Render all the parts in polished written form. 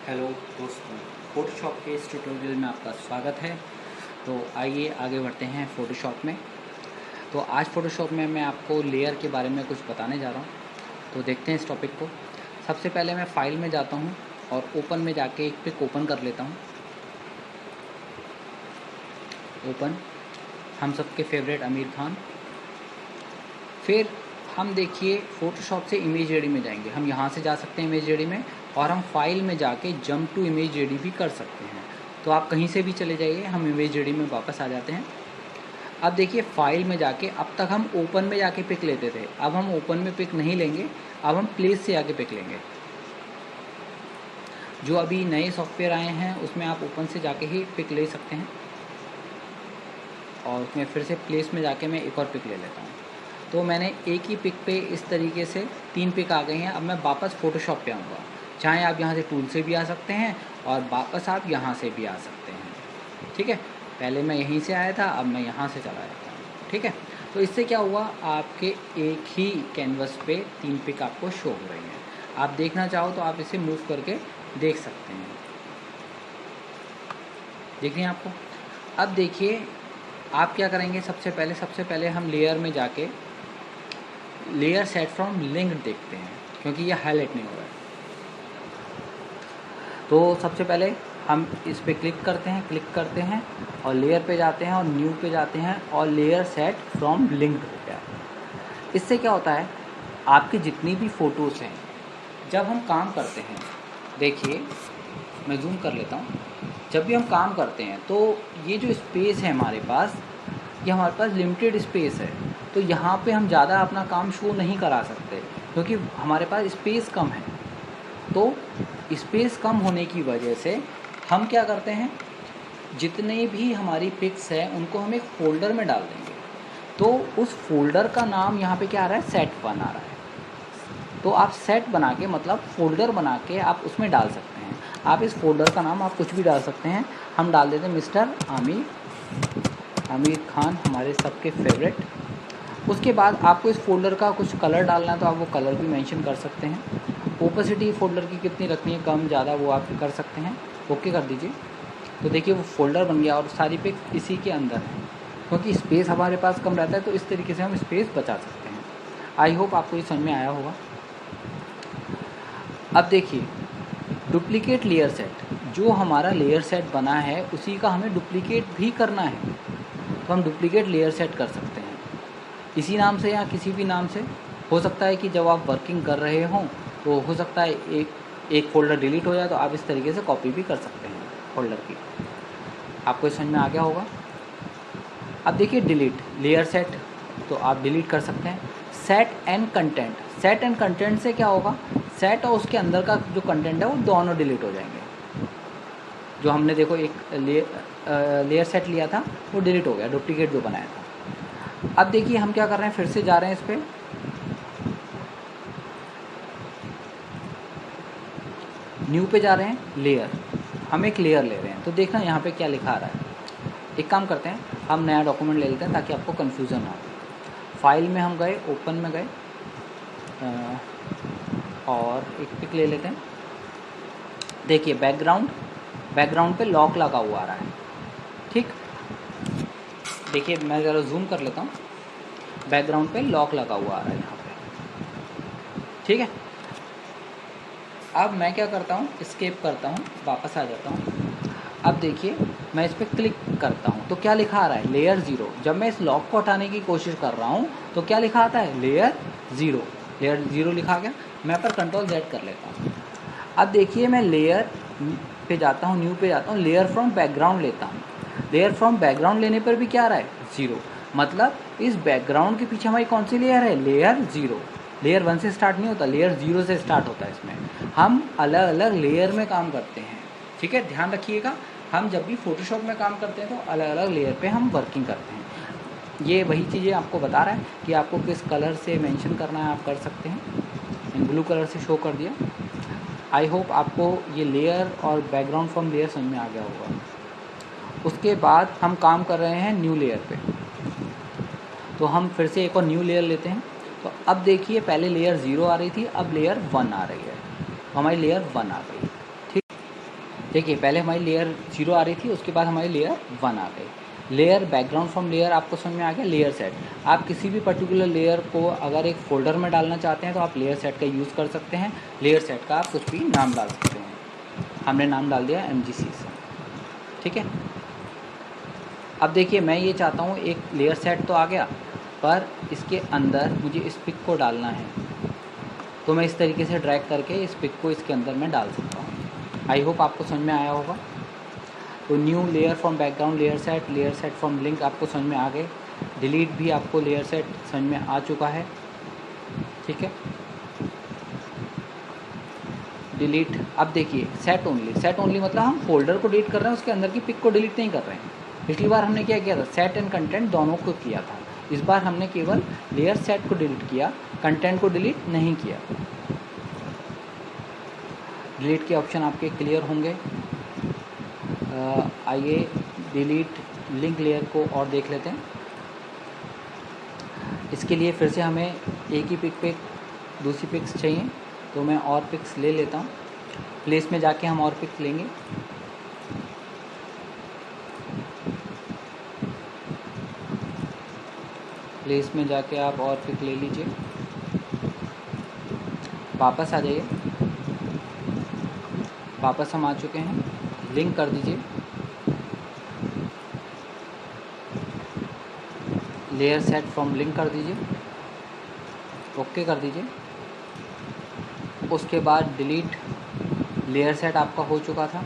Hello दोस्तों, Photoshop के इस ट्यूटोरियल में आपका स्वागत है। तो आइए आगे बढ़ते हैं फ़ोटोशॉप में। तो आज फ़ोटोशॉप में मैं आपको लेयर के बारे में कुछ बताने जा रहा हूँ। तो देखते हैं इस टॉपिक को। सबसे पहले मैं फ़ाइल में जाता हूँ और ओपन में जाके एक पिक ओपन कर लेता हूँ। ओपन, हम सबके फेवरेट आमिर खान। फिर हम देखिए फ़ोटोशॉप से इमेज रेडी में जाएंगे। हम यहाँ से जा सकते हैं इमेज रेडी में, और हम फाइल में जाके जंप टू इमेज रेडी भी कर सकते हैं। तो आप कहीं से भी चले जाइए, हम इमेज रेडी में वापस आ जाते हैं। अब देखिए फाइल में जाके, अब तक हम ओपन में जाके पिक लेते थे, अब हम ओपन में पिक नहीं लेंगे, अब हम प्लेस से आके पिक लेंगे। जो अभी नए सॉफ्टवेयर आए हैं उसमें आप ओपन से जाके ही पिक ले सकते हैं, और उसमें फिर से प्लेस में जाके मैं एक और पिक ले लेता हूँ। तो मैंने एक ही पिक पे इस तरीके से 3 पिक आ गई हैं। अब मैं वापस फ़ोटोशॉप पे आऊँगा। चाहे आप यहाँ से टूल से भी आ सकते हैं और वापस आप यहाँ से भी आ सकते हैं। ठीक है, पहले मैं यहीं से आया था, अब मैं यहाँ से चला जाता हूँ। ठीक है, तो इससे क्या हुआ, आपके एक ही कैनवस पे 3 पिक आपको शो हो रही हैं। आप देखना चाहो तो आप इसे मूव करके देख सकते हैं। देख रहे हैं आपको। अब देखिए आप क्या करेंगे, सबसे पहले हम लेयर में जाके लेयर सेट फ्रॉम लिंक देखते हैं, क्योंकि ये हाईलाइट नहीं हो रहा है। तो सबसे पहले हम इस पे क्लिक करते हैं और लेयर पे जाते हैं और न्यू पे जाते हैं और लेयर सेट फ्रॉम लिंक्ड हो गया। इससे क्या होता है, आपकी जितनी भी फ़ोटोज़ हैं, जब हम काम करते हैं, देखिए मैं जूम कर लेता हूँ। जब भी हम काम करते हैं तो ये जो स्पेस है हमारे पास, ये हमारे पास लिमिटेड स्पेस है। तो यहाँ पे हम ज़्यादा अपना काम शो नहीं करा सकते, क्योंकि हमारे पास स्पेस कम है। तो स्पेस कम होने की वजह से हम क्या करते हैं, जितने भी हमारी पिक्स हैं उनको हम एक फ़ोल्डर में डाल देंगे। तो उस फोल्डर का नाम यहाँ पे क्या आ रहा है, सेट वन आ रहा है। तो आप सेट बना के, मतलब फ़ोल्डर बना के आप उसमें डाल सकते हैं। आप इस फोल्डर का नाम आप कुछ भी डाल सकते हैं। हम डाल देते हैं मिस्टर आमिर खान, हमारे सबके फेवरेट। उसके बाद आपको इस फोल्डर का कुछ कलर डालना है तो आप वो कलर भी मेंशन कर सकते हैं। ओपेसिटी फोल्डर की कितनी रखनी है, कम ज़्यादा, वो आप कर सकते हैं। ओके कर दीजिए। तो देखिए वो फोल्डर बन गया और सारी पिक इसी के अंदर है। क्योंकि स्पेस हमारे पास कम रहता है तो इस तरीके से हम स्पेस बचा सकते हैं। आई होप आपको ये समझ में आया होगा। अब देखिए डुप्लीकेट लेयर सेट, जो हमारा लेयर सेट बना है उसी का हमें डुप्लीकेट भी करना है। तो हम डुप्लीकेट लेयर सेट कर सकते हैं इसी नाम से या किसी भी नाम से। हो सकता है कि जब आप वर्किंग कर रहे हों तो हो सकता है एक फ़ोल्डर डिलीट हो जाए, तो आप इस तरीके से कॉपी भी कर सकते हैं फ़ोल्डर की। आपको समझ में आ गया होगा। अब देखिए डिलीट लेयर सेट, तो आप डिलीट कर सकते हैं। सेट एंड कंटेंट से क्या होगा, सेट और उसके अंदर का जो कंटेंट है वो दोनों डिलीट हो जाएंगे। जो हमने देखो एक लेयर सेट लिया था वो डिलीट हो गया, डुप्लीकेट जो बनाया था। अब देखिए हम क्या कर रहे हैं, फिर से जा रहे हैं इस पर, न्यू पे जा रहे हैं, लेयर, हम एक लेयर ले रहे हैं। तो देखना यहाँ पे क्या लिखा आ रहा है। एक काम करते हैं, हम नया डॉक्यूमेंट ले लेते हैं ताकि आपको कन्फ्यूज़न ना हो। फाइल में हम गए, ओपन में गए और एक पिक ले लेते हैं। देखिए बैकग्राउंड पे लॉक लगा हुआ आ रहा है। ठीक, देखिए मैं ज़रा जूम कर लेता हूँ। बैकग्राउंड पे लॉक लगा हुआ आ रहा है यहाँ पे। ठीक है, अब मैं क्या करता हूँ, एस्केप करता हूँ, वापस आ जाता हूँ। अब देखिए मैं इस पर क्लिक करता हूँ तो क्या लिखा आ रहा है, लेयर ज़ीरो। जब मैं इस लॉक को हटाने की कोशिश कर रहा हूँ तो क्या लिखा आता है, लेयर ज़ीरो लिखा गया। मैं पर कंट्रोल Z कर लेता हूँ। अब देखिए मैं लेयर पे जाता हूँ, न्यू पे जाता हूँ, लेयर फ्रॉम बैकग्राउंड लेता हूँ। लेयर फ्रॉम बैकग्राउंड लेने पर भी क्या आ रहा है, ज़ीरो। मतलब इस बैकग्राउंड के पीछे हमारी कौन सी लेयर है, लेयर ज़ीरो। लेयर 1 से स्टार्ट नहीं होता, लेयर 0 से स्टार्ट होता है। इसमें हम अलग अलग लेयर में काम करते हैं। ठीक है, ध्यान रखिएगा, हम जब भी फ़ोटोशॉप में काम करते हैं तो अलग अलग लेयर पे हम वर्किंग करते हैं। ये वही चीज़ें आपको बता रहा है कि आपको किस कलर से मेंशन करना है, आप कर सकते हैं। इन ब्लू कलर से शो कर दिया। आई होप आपको ये लेयर और बैकग्राउंड फ्रॉम लेयर समझ में आ गया होगा। उसके बाद हम काम कर रहे हैं न्यू लेयर पे, तो हम फिर से एक और न्यू लेयर लेते हैं। तो अब देखिए पहले लेयर 0 आ रही थी, अब लेयर 1 आ रही है, तो हमारी लेयर 1 आ गई। ठीक, देखिए पहले हमारी लेयर 0 आ रही थी, उसके बाद हमारी लेयर 1 आ गई। लेयर बैकग्राउंड फ्रॉम लेयर आपको समझ में आ गया। लेयर सेट, आप किसी भी पर्टिकुलर लेयर को अगर एक फोल्डर में डालना चाहते हैं तो आप लेयर सेट का यूज़ कर सकते हैं। लेयर सेट का आप कुछ भी नाम डाल सकते हैं। हमने नाम डाल दिया MGC से, ठीक है। अब देखिए मैं ये चाहता हूँ, एक लेयर सेट तो आ गया, पर इसके अंदर मुझे इस पिक को डालना है, तो मैं इस तरीके से ड्रैग करके इस पिक को इसके अंदर मैं डाल सकता हूँ। आई होप आपको समझ में आया होगा। तो new layer from background, layer set from link आपको समझ में आ गए। डिलीट भी आपको लेयर सेट समझ में आ चुका है, ठीक है। डिलीट, अब देखिए सेट ओनली मतलब हम फोल्डर को डिलीट कर रहे हैं, उसके अंदर की पिक को डिलीट नहीं कर रहे हैं। पिछली बार हमने क्या किया था, सेट एंड कंटेंट दोनों को किया था। इस बार हमने केवल लेयर सेट को डिलीट किया, कंटेंट को डिलीट नहीं किया। डिलीट के ऑप्शन आपके क्लियर होंगे। आइए डिलीट लिंक लेयर को और देख लेते हैं। इसके लिए फिर से हमें एक ही पिक पे दूसरी पिक्स चाहिए, तो मैं और पिक्स ले लेता हूँ। प्लेस में जाके हम और पिक्स लेंगे। प्लेस में जाके आप और पिक ले लीजिए। वापस आ जाइए। वापस हम आ चुके हैं। लिंक कर दीजिए। लेयर सेट फ्रॉम लिंक कर दीजिए, ओके कर दीजिए। उसके बाद डिलीट लेयर सेट आपका हो चुका था।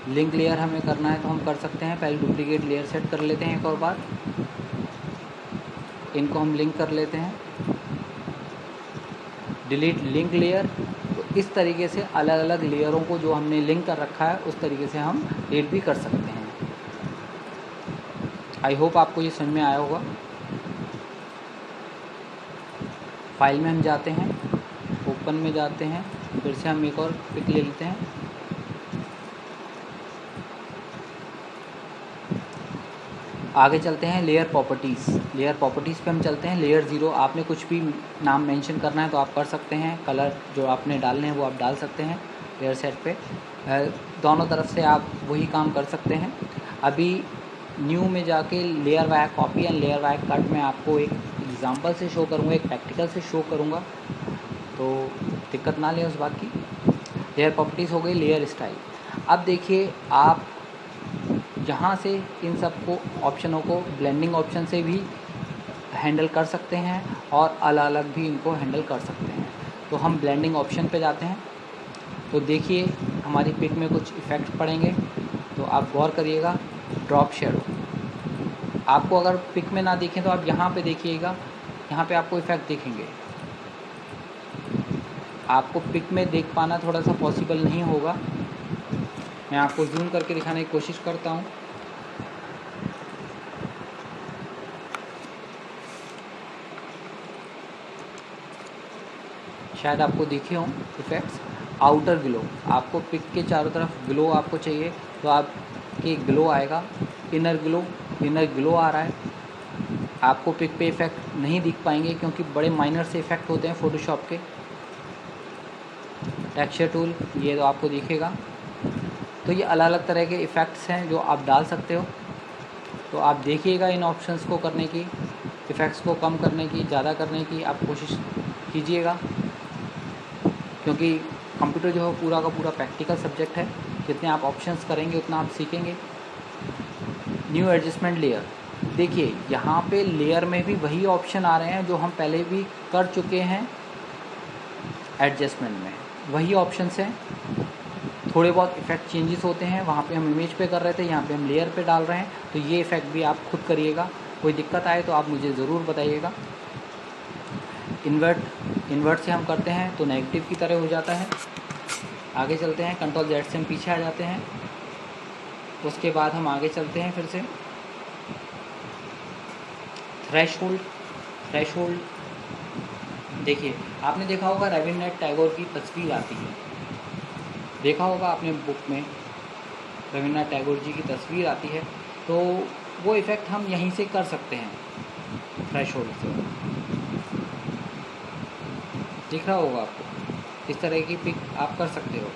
लिंक लेयर हमें करना है तो हम कर सकते हैं। पहले डुप्लीकेट लेयर सेट कर लेते हैं एक और बार। इनको हम लिंक कर लेते हैं। Delete link layer. तो इस तरीके से अलग अलग लेयरों को जो हमने लिंक कर रखा है उस तरीके से हम डिलीट भी कर सकते हैं। आई होप आपको ये समझ में आया होगा। फाइल में हम जाते हैं, ओपन में जाते हैं, फिर से हम एक और पिक ले लेते हैं। आगे चलते हैं लेयर प्रॉपर्टीज़। लेयर प्रॉपर्टीज़ पे हम चलते हैं। लेयर 0, आपने कुछ भी नाम मेंशन करना है तो आप कर सकते हैं। कलर जो आपने डालने हैं वो आप डाल सकते हैं लेयर सेट पे। दोनों तरफ से आप वही काम कर सकते हैं। अभी न्यू में जाके layer via copy and layer via cut में आपको एक एग्जांपल से शो करूँगा, एक प्रैक्टिकल से शो करूँगा, तो दिक्कत ना लें उस बात की। लेयर प्रॉपर्टीज़ हो गई। लेयर स्टाइल, अब देखिए आप यहाँ से इन सब को ऑप्शनों को ब्लेंडिंग ऑप्शन से भी हैंडल कर सकते हैं और अलग अलग भी इनको हैंडल कर सकते हैं। तो हम ब्लेंडिंग ऑप्शन पे जाते हैं। तो देखिए हमारी पिक में कुछ इफ़ेक्ट पड़ेंगे, तो आप गौर करिएगा। ड्रॉप शेडो, आपको अगर पिक में ना दिखें तो आप यहाँ पे देखिएगा, यहाँ पे आपको इफ़ेक्ट दिखेंगे। आपको पिक में देख पाना थोड़ा सा पॉसिबल नहीं होगा। मैं आपको जूम करके दिखाने की कोशिश करता हूँ। शायद आपको दिखे हों इफ़ेक्ट्स। आउटर ग्लो, आपको पिक के चारों तरफ ग्लो आपको चाहिए तो आपके ग्लो आएगा। इनर ग्लो आ रहा है। आपको पिक पे इफ़ेक्ट नहीं दिख पाएंगे क्योंकि बड़े माइनर से इफ़ेक्ट होते हैं फ़ोटोशॉप के। टेक्सचर टूल, ये तो आपको दिखेगा। तो ये अलग अलग तरह के इफ़ेक्ट्स हैं जो आप डाल सकते हो। तो आप देखिएगा इन ऑप्शंस को करने की, इफ़ेक्ट्स को कम करने की, ज़्यादा करने की आप कोशिश कीजिएगा, क्योंकि कंप्यूटर जो है पूरा का पूरा प्रैक्टिकल सब्जेक्ट है। जितने आप ऑप्शंस करेंगे उतना आप सीखेंगे। न्यू एडजस्टमेंट लेयर, देखिए यहाँ पे लेयर में भी वही ऑप्शन आ रहे हैं जो हम पहले भी कर चुके हैं। एडजस्टमेंट में वही ऑप्शंस हैं, थोड़े बहुत इफ़ेक्ट चेंजेस होते हैं। वहाँ पे हम इमेज पे कर रहे थे, यहाँ पे हम लेयर पे डाल रहे हैं। तो ये इफ़ेक्ट भी आप खुद करिएगा। कोई दिक्कत आए तो आप मुझे ज़रूर बताइएगा। इन्वर्ट से हम करते हैं तो नेगेटिव की तरह हो जाता है। आगे चलते हैं, कंट्रोल Z से हम पीछे आ जाते हैं। उसके बाद हम आगे चलते हैं फिर से। थ्रेशोल्ड, देखिए आपने देखा होगा रविन्द्रनाथ टैगोर की तस्वीर आती है, देखा होगा आपने बुक में रविन्द्रनाथ टैगोर जी की तस्वीर आती है। तो वो इफ़ेक्ट हम यहीं से कर सकते हैं। थ्रेशोल्ड से दिख रहा होगा आपको, इस तरह की पिक आप कर सकते हो।